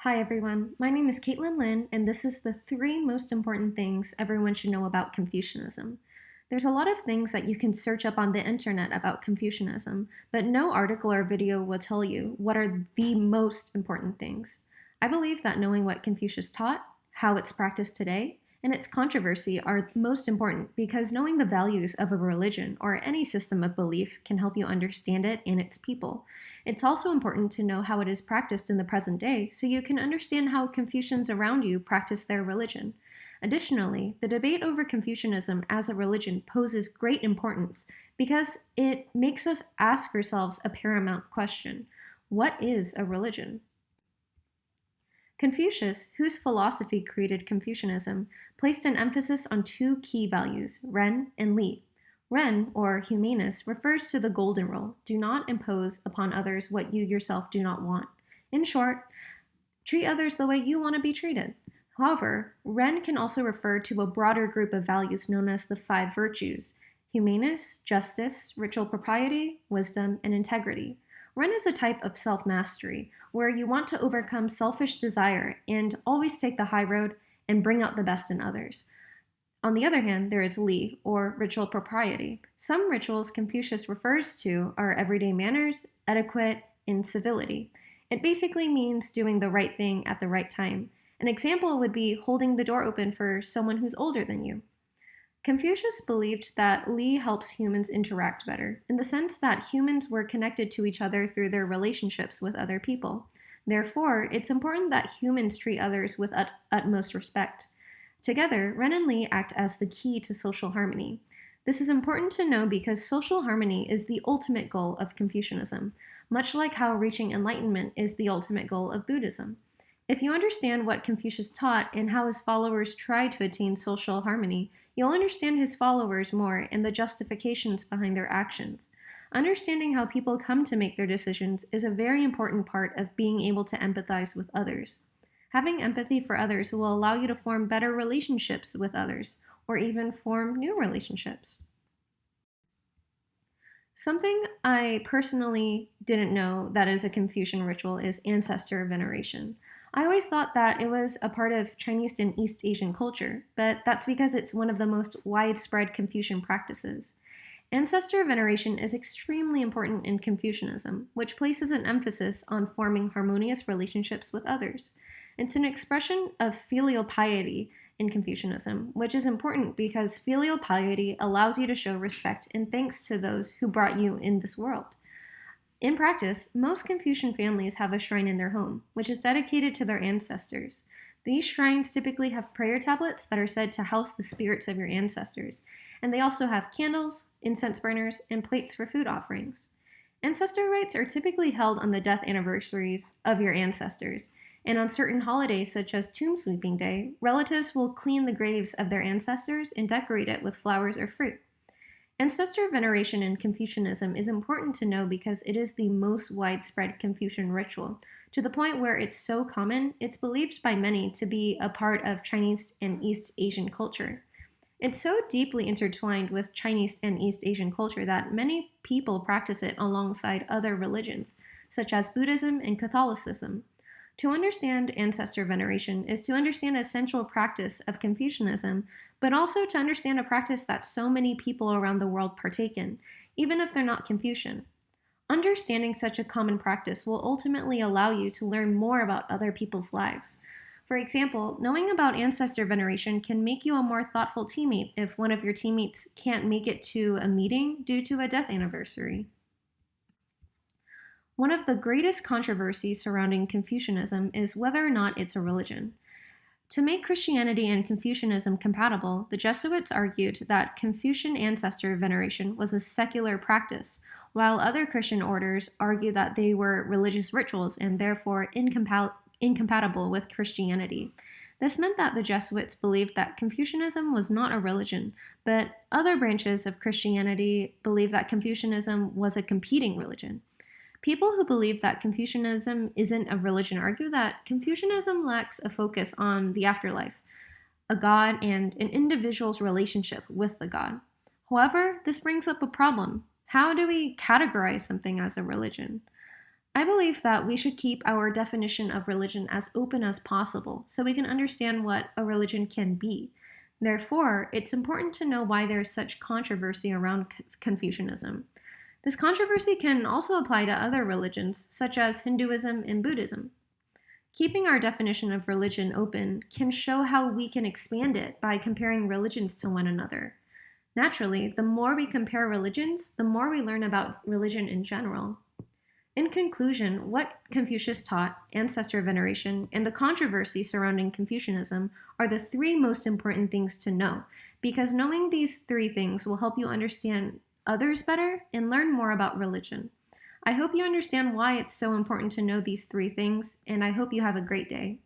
Hi everyone, my name is Caitlin Lin, and this is the 3 most important things everyone should know about Confucianism. There's a lot of things that you can search up on the internet about Confucianism, but no article or video will tell you what are the most important things. I believe that knowing what Confucius taught, how it's practiced today, and its controversy are most important because knowing the values of a religion or any system of belief can help you understand it and its people. It's also important to know how it is practiced in the present day so you can understand how Confucians around you practice their religion. Additionally, the debate over Confucianism as a religion poses great importance because it makes us ask ourselves a paramount question: what is a religion? Confucius, whose philosophy created Confucianism, placed an emphasis on two key values, Ren and Li. Ren, or humanus, refers to the golden rule: do not impose upon others what you yourself do not want. In short, treat others the way you want to be treated. However, Ren can also refer to a broader group of values known as the five virtues: humanus, justice, ritual propriety, wisdom, and integrity. Ren is a type of self mastery where you want to overcome selfish desire and always take the high road and bring out the best in others. On the other hand, there is Li, or ritual propriety. Some rituals Confucius refers to are everyday manners, etiquette, and civility. It basically means doing the right thing at the right time. An example would be holding the door open for someone who's older than you. Confucius believed that Li helps humans interact better, in the sense that humans were connected to each other through their relationships with other people. Therefore, it's important that humans treat others with utmost respect. Together, Ren and Li act as the key to social harmony. This is important to know because social harmony is the ultimate goal of Confucianism, much like how reaching enlightenment is the ultimate goal of Buddhism. If you understand what Confucius taught and how his followers tried to attain social harmony, you'll understand his followers more and the justifications behind their actions. Understanding how people come to make their decisions is a very important part of being able to empathize with others. Having empathy for others will allow you to form better relationships with others, or even form new relationships. Something I personally didn't know that is a Confucian ritual is ancestor veneration. I always thought that it was a part of Chinese and East Asian culture, but that's because it's one of the most widespread Confucian practices. Ancestor veneration is extremely important in Confucianism, which places an emphasis on forming harmonious relationships with others. It's an expression of filial piety in Confucianism, which is important because filial piety allows you to show respect and thanks to those who brought you in this world. In practice, most Confucian families have a shrine in their home, which is dedicated to their ancestors. These shrines typically have prayer tablets that are said to house the spirits of your ancestors, and they also have candles, incense burners, and plates for food offerings. Ancestor rites are typically held on the death anniversaries of your ancestors, and on certain holidays such as Tomb Sweeping Day, relatives will clean the graves of their ancestors and decorate it with flowers or fruit. Ancestor veneration in Confucianism is important to know because it is the most widespread Confucian ritual, to the point where it's so common, it's believed by many to be a part of Chinese and East Asian culture. It's so deeply intertwined with Chinese and East Asian culture that many people practice it alongside other religions, such as Buddhism and Catholicism. To understand ancestor veneration is to understand a central practice of Confucianism, but also to understand a practice that so many people around the world partake in, even if they're not Confucian. Understanding such a common practice will ultimately allow you to learn more about other people's lives. For example, knowing about ancestor veneration can make you a more thoughtful teammate if one of your teammates can't make it to a meeting due to a death anniversary. One of the greatest controversies surrounding Confucianism is whether or not it's a religion. To make Christianity and Confucianism compatible, the Jesuits argued that Confucian ancestor veneration was a secular practice, while other Christian orders argued that they were religious rituals and therefore incompatible with Christianity. This meant that the Jesuits believed that Confucianism was not a religion, but other branches of Christianity believed that Confucianism was a competing religion. People who believe that Confucianism isn't a religion argue that Confucianism lacks a focus on the afterlife, a god, and an individual's relationship with the god. However, this brings up a problem. How do we categorize something as a religion? I believe that we should keep our definition of religion as open as possible so we can understand what a religion can be. Therefore, it's important to know why there's such controversy around Confucianism. This controversy can also apply to other religions, such as Hinduism and Buddhism. Keeping our definition of religion open can show how we can expand it by comparing religions to one another. Naturally, the more we compare religions, the more we learn about religion in general. In conclusion, what Confucius taught, ancestor veneration, and the controversy surrounding Confucianism are the three most important things to know, because knowing these three things will help you understand others better and learn more about religion. I hope you understand why it's so important to know these three things, and I hope you have a great day.